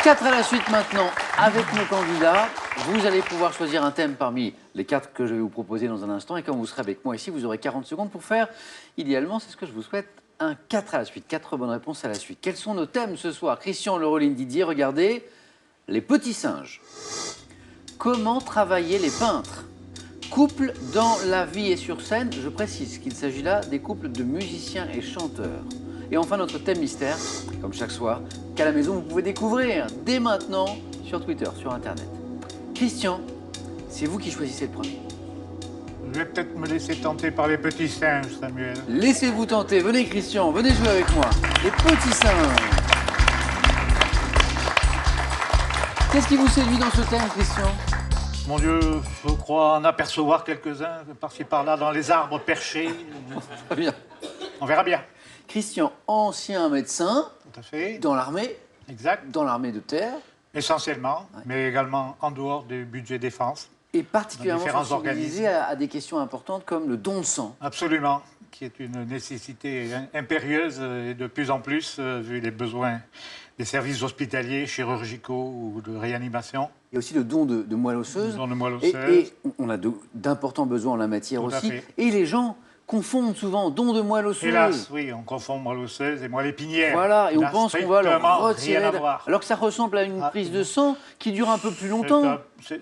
4 à la suite maintenant avec nos candidats. Vous allez pouvoir choisir un thème parmi les 4 que je vais vous proposer dans un instant. Et quand vous serez avec moi ici, vous aurez 40 secondes pour faire, idéalement, c'est ce que je vous souhaite, un 4 à la suite. 4 bonnes réponses à la suite. Quels sont nos thèmes ce soir? Christian, Laureline, Didier, regardez. Les petits singes. Comment travailler les peintres? Couple dans la vie et sur scène. Je précise qu'il s'agit là des couples de musiciens et chanteurs. Et enfin, notre thème mystère, comme chaque soir, qu'à la maison, vous pouvez découvrir dès maintenant sur Twitter, sur Internet. Christian, c'est vous qui choisissez le premier. Je vais peut-être me laisser tenter par les petits singes, Samuel. Laissez-vous tenter. Venez, Christian, venez jouer avec moi. Les petits singes. Qu'est-ce qui vous séduit dans ce thème, Christian? Mon Dieu, je crois en apercevoir quelques-uns par-ci par-là dans les arbres perchés. Très bien. On verra bien. Christian, ancien médecin, Tout à fait. dans l'armée, Exact. dans l'armée de terre, Essentiellement, mais également en dehors du budget défense. et particulièrement différents sensibilisé à des questions importantes comme le don de sang. Absolument, qui est une nécessité impérieuse et de plus en plus, vu les besoins des services hospitaliers, chirurgicaux ou de réanimation. Il y a aussi le don de moelle osseuse. Le don de moelle Et osseuse. on a d'importants besoins en la matière Tout à aussi. fait. Et les gens confondent souvent don de moelle osseuse. Hélas, oui, on confond moelle osseuse et moelle épinière. Voilà, et on Ça n'a pense qu'on va leur strictement retirer. rien à voir. Alors que ça ressemble à une Ah, prise de sang qui dure un peu plus longtemps. C'est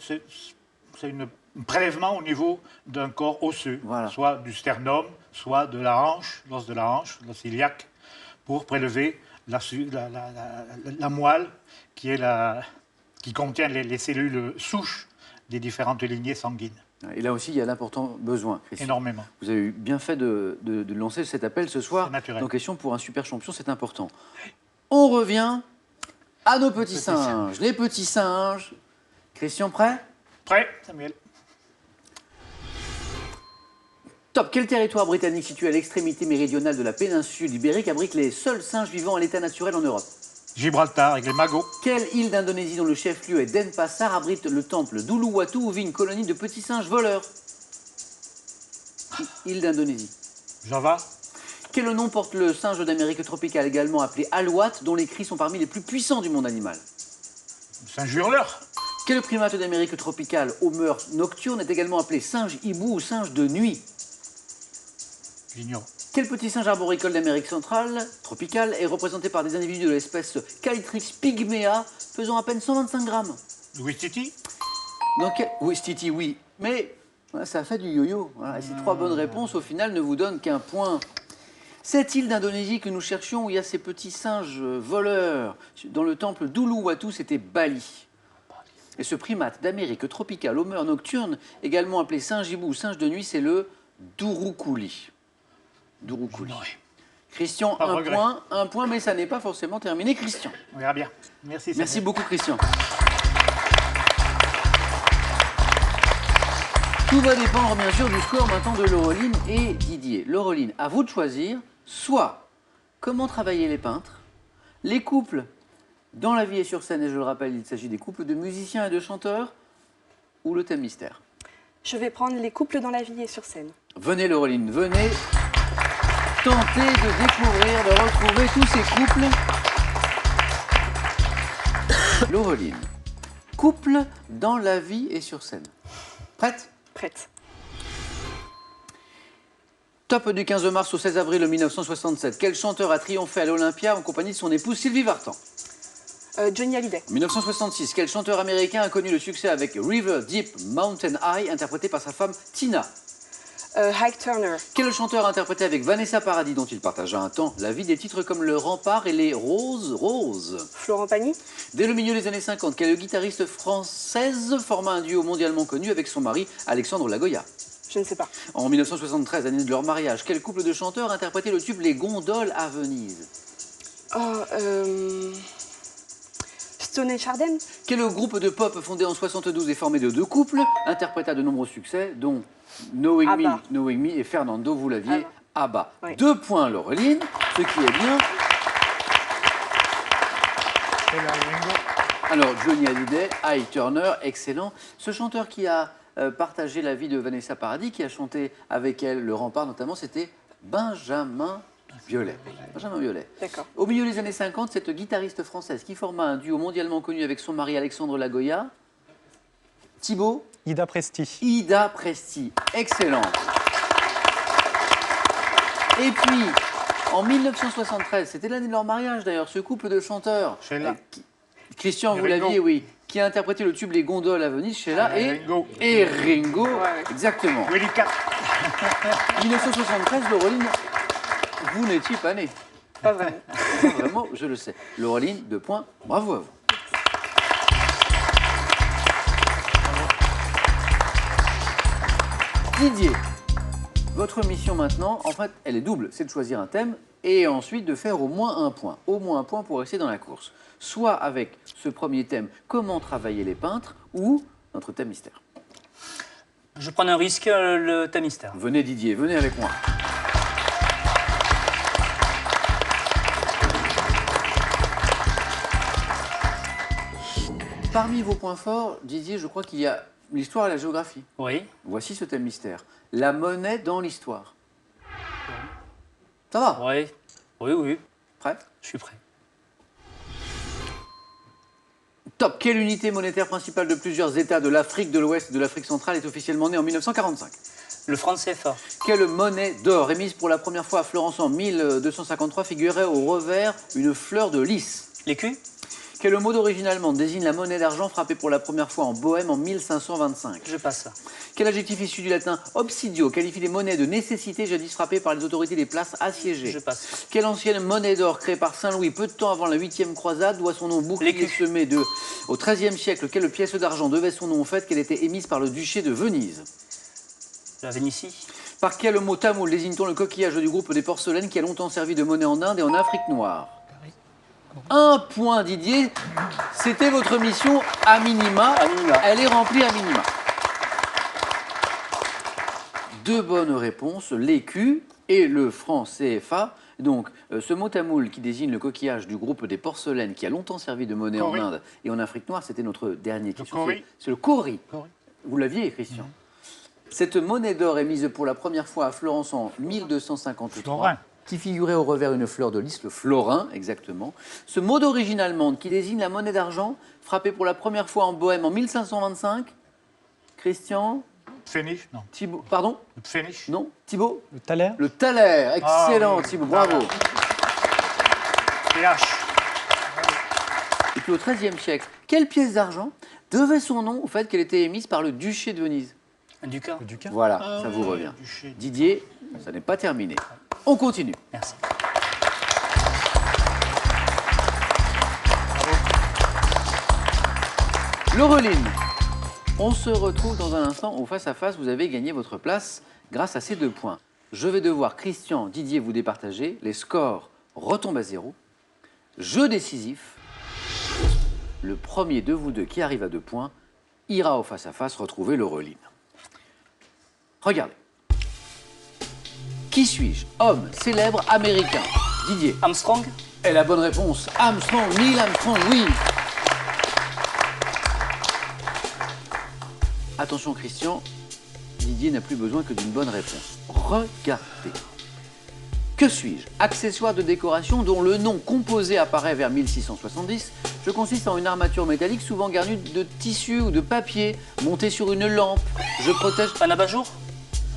un prélèvement au niveau d'un corps osseux, Voilà. soit du sternum, soit de la hanche, l'os de la hanche, l'os iliaque, pour prélever la moelle qui contient les cellules souches des différentes lignées sanguines. Et là aussi, il y a d'importants besoins, Christian. Énormément. Vous avez eu bien fait de lancer cet appel ce soir. C'est naturel. Donc, question pour un super champion, c'est important. On revient à nos petits singes. Les petits singes. Christian, prêt? Prêt, Samuel? Top. Quel territoire britannique situé à l'extrémité méridionale de la péninsule ibérique abrite les seuls singes vivants à l'état naturel en Europe? Gibraltar avec les magots. Quelle île d'Indonésie dont le chef-lieu est Denpasar abrite le temple d'Uluwatu où vit une colonie de petits singes voleurs? Île d'Indonésie. Java. Quel nom porte le singe d'Amérique tropicale également appelé alouate dont les cris sont parmi les plus puissants du monde animal? Singe hurleur. Quel primate d'Amérique tropicale aux mœurs nocturnes est également appelé singe hibou ou singe de nuit? J'ignore. Quel petit singe arboricole d'Amérique centrale, tropicale, est représenté par des individus de l'espèce Calitrix pygmea, pesant à peine 125 grammes? Ouistiti. Oui, Stiti, oui. Mais voilà, ça a fait du yo-yo. Voilà. Et ces 3 bonnes réponses, au final, ne vous donnent qu'un point. Cette île d'Indonésie que nous cherchions, où il y a ces petits singes voleurs, dans le temple d'Uluwatu, c'était Bali. Et ce primate d'Amérique tropicale aux mœurs nocturnes, également appelé singe hibou ou singe de nuit, c'est le Durukuli. Durukuli. Christian, Pas de regret. un point, mais ça n'est pas forcément terminé. Christian. On verra bien. Merci, Samuel. Merci beaucoup, Christian. Tout va dépendre, bien sûr, du score maintenant de Laureline et Didier. Laureline, à vous de choisir soit comment travailler les peintres, les couples dans la vie et sur scène, et je le rappelle, il s'agit des couples de musiciens et de chanteurs, ou le thème mystère. Je vais prendre les couples dans la vie et sur scène. Venez, Laureline, venez tenter de découvrir, de retrouver tous ces couples. Laureline, couple dans la vie et sur scène. Prête? Prête. Top du 15 mars au 16 avril 1967. Quel chanteur a triomphé à l'Olympia en compagnie de son épouse Sylvie Vartan? Johnny Hallyday. En 1966, quel chanteur américain a connu le succès avec River Deep Mountain High, interprété par sa femme Tina? Ike Turner. Quel chanteur a interprété avec Vanessa Paradis, dont il partagea un temps la vie, des titres comme Le Rempart et Les Roses? Florent Pagny. Dès le milieu des années 50, quelle guitariste française forma un duo mondialement connu avec son mari Alexandre Lagoya? Je ne sais pas. En 1973, année de leur mariage, quel couple de chanteurs interprétait le tube Les Gondoles à Venise? Stone et Chardin. Quel groupe de pop fondé en 72 et formé de 2 couples interpréta de nombreux succès, dont Knowing ABBA. Me, Knowing Me et Fernando, vous l'aviez, ABBA. Oui. 2 points, Laureline, ce qui est bien. Et la Ringo. Alors, Johnny Hallyday, Ike Turner, excellent. Ce chanteur qui a partagé la vie de Vanessa Paradis, qui a chanté avec elle Le Rempart notamment, c'était Benjamin Violet. Benjamin Violet. D'accord. Au milieu des années 50, cette guitariste française qui forma un duo mondialement connu avec son mari Alexandre Lagoya. Thibaut. Ida Presti. Ida Presti. Excellent. Et puis, en 1973, c'était l'année de leur mariage d'ailleurs, ce couple de chanteurs. Sheila. Christian, vous Ringo. l'aviez, oui. Qui a interprété le tube Les Gondoles à Venise, Sheila Ringo. et Ringo. Ouais. Exactement. Willy Cat. 1973, Laureline, vous n'étiez pas née. Pas vraiment. Vraiment, je le sais. Laureline, 2 points. Bravo à vous. Didier, votre mission maintenant, en fait, elle est double. C'est de choisir un thème et ensuite de faire au moins un point. Au moins un point pour rester dans la course. Soit avec ce premier thème, comment travailler les peintres, ou notre thème mystère. Je prends un risque, le thème mystère. Venez Didier, venez avec moi. Parmi vos points forts, Didier, je crois qu'il y a l'histoire et la géographie. Oui. Voici ce thème mystère. La monnaie dans l'histoire. Ça va? Oui. Oui, oui. Prêt? Je suis prêt. Top. Quelle unité monétaire principale de plusieurs États de l'Afrique de l'Ouest et de l'Afrique centrale est officiellement née en 1945? Le franc CFA. Quelle monnaie d'or émise pour la première fois à Florence en 1253 figurait au revers une fleur de lys? L'écu. Quel mot d'origine allemande désigne la monnaie d'argent frappée pour la première fois en Bohême en 1525? Je passe. Quel adjectif issu du latin obsidio qualifie les monnaies de nécessité jadis frappées par les autorités des places assiégées? Je passe. Quelle ancienne monnaie d'or créée par Saint-Louis peu de temps avant la 8e croisade doit son nom au bouclier L'écu. semé de... Au XIIIe siècle, quelle pièce d'argent devait son nom au fait qu'elle était émise par le duché de Venise? La Vénétie. Par quel mot tamoul désigne-t-on le coquillage du groupe des porcelaines qui a longtemps servi de monnaie en Inde et en Afrique noire? Un point Didier, c'était votre mission à minima. À minima. Elle est remplie à minima. 2 bonnes réponses, l'écu et le franc CFA. Donc, ce mot tamoul qui désigne le coquillage du groupe des porcelaines qui a longtemps servi de monnaie Cori. en Inde et en Afrique noire, c'était notre dernier question. cori. C'est le cori. Cori. Vous l'aviez, Christian. Cette monnaie d'or est mise pour la première fois à Florence en 1253. Florin. Qui figurait au revers une fleur de lys, le florin, exactement. Ce mot d'origine allemande qui désigne la monnaie d'argent, frappée pour la première fois en Bohême en 1525. Christian, Pfennig. Non. Thibaut, pardon? Pfennig. Non, Thibaut? Le Thaler. Le thaler, excellent Ah oui. Thibaut, bravo. PH. Et puis au XIIIe siècle, quelle pièce d'argent devait son nom au fait qu'elle était émise par le duché de Venise? Un ducat. Le Ducat. Voilà, ça vous revient. Duché. Didier, ça n'est pas terminé. On continue. Merci. Laureline, on se retrouve dans un instant au face-à-face. Vous avez gagné votre place grâce à ces 2 points. Je vais devoir, Christian, Didier, vous départager. Les scores retombent à 0. Jeu décisif. Le premier de vous deux qui arrive à 2 points ira au face-à-face retrouver Laureline. Regardez. Qui suis-je? Homme célèbre américain. Didier. Armstrong. Et la bonne réponse, Armstrong, Neil Armstrong, oui. Attention Christian, Didier n'a plus besoin que d'une bonne réponse. Regardez. Que suis-je? Accessoire de décoration dont le nom composé apparaît vers 1670. Je consiste en une armature métallique souvent garnie de tissu ou de papier, montée sur une lampe. Je protège... Un abat-jour.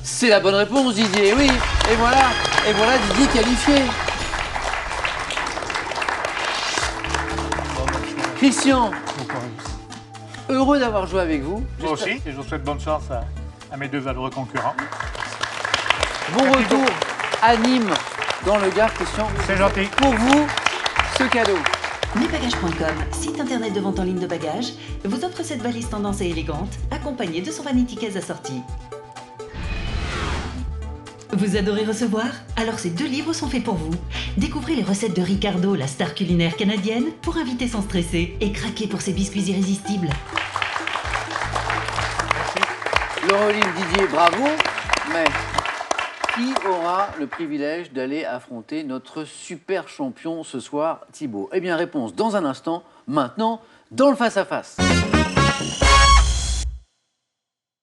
C'est la bonne réponse Didier, oui. Et voilà Didier qualifié. Christian, heureux d'avoir joué avec vous. Moi aussi, et je vous souhaite bonne chance à mes 2 valeureux concurrents. Bon retour à Nîmes, dans le Gard, Christian. C'est gentil. Pour vous, ce cadeau. Mesbagages.com, site internet de vente en ligne de bagages, vous offre cette valise tendance et élégante, accompagnée de son vanity case assorti. Vous adorez recevoir? Alors ces 2 livres sont faits pour vous. Découvrez les recettes de Ricardo, la star culinaire canadienne, pour inviter sans stresser et craquer pour ses biscuits irrésistibles. Laureline, Didier, bravo. Mais qui aura le privilège d'aller affronter notre super champion ce soir, Thibaut? Eh bien, réponse dans un instant, maintenant, dans le face-à-face.